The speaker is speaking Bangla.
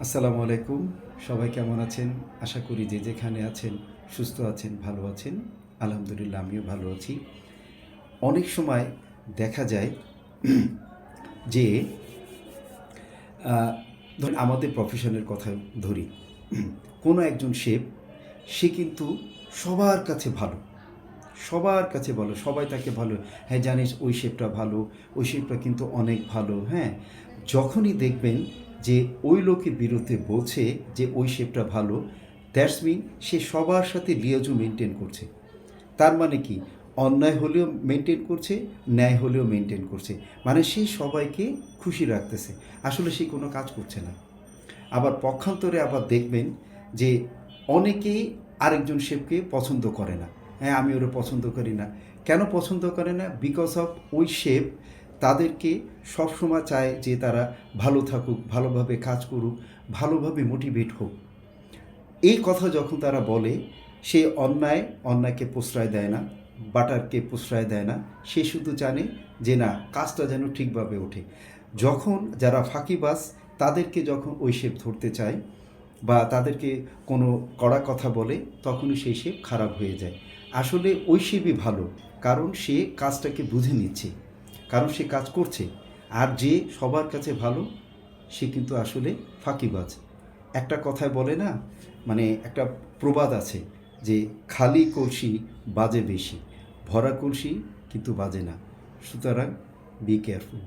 আসসালামু আলাইকুম। সবাই কেমন আছেন? আশা করি যে যেখানে আছেন সুস্থ আছেন, ভালো আছেন। আলহামদুলিল্লাহ আমিও ভালো আছি। অনেক সময় দেখা যায় যে আ ধরুন আমাদের প্রফেশনের কথা ধরি। কোনো একজন শেফ সে কিন্তু সবার কাছে ভালো। সবার কাছে ভালো। সবাই তাকে ভালো, "হ্যাঁ, জানিস ওই শেফটা ভালো, ওই শেফটা কিন্তু অনেক ভালো।" হ্যাঁ? যখনই দেখবেন যে ওই লোকের বিরুদ্ধে বলছে যে ওই শেফটা ভালো, দ্যাটস মিন সে সবার সাথে লিয়াজু মেইনটেইন করছে। তার মানে কি? অন্যায় হলেও মেইনটেইন করছে, ন্যায় হলেও মেইনটেইন করছে। মানে সে সবাইকে খুশি রাখতেছে। আসলে সে কোনো কাজ করছে না। আবার পক্ষান্তরে আবার দেখবেন যে অনেকেই আরেকজন শেফকে পছন্দ করে না। হ্যাঁ, আমি ওরে পছন্দ করি না। কেন পছন্দ করে না? বিকজ অফ ওই শেফ তাদেরকে সবসময় চায় যে তারা ভালো থাকুক, ভালোভাবে কাজ করুক, ভালোভাবে মোটিভেট হোক। এই কথা যখন তারা বলে, সে অন্যায়কে প্রশ্রয় দেয় না, বাটারকে প্রশ্রয় দেয় না। সে শুধু জানে যে না, কাজটা যেন ঠিকভাবে ওঠে। যখন যারা ফাঁকিবাজ তাদেরকে যখন ওই শেপ ধরতে চায় বা তাদেরকে কোনো কড়া কথা বলে, তখনই সেই শেপ খারাপ হয়ে যায়। আসলে ওই শেপই ভালো, কারণ সে কাজটাকে বুঝে নিচ্ছে, কারণ সে কাজ করছে। আর যে সবার কাছে ভালো, সে কিন্তু আসলে ফাঁকিবাজ। একটা কথায় বলে না, মানে একটা প্রবাদ আছে যে খালি কলসি বাজে বেশি, ভরা কলসি কিন্তু বাজে না। সুতরাং বি কেয়ারফুল।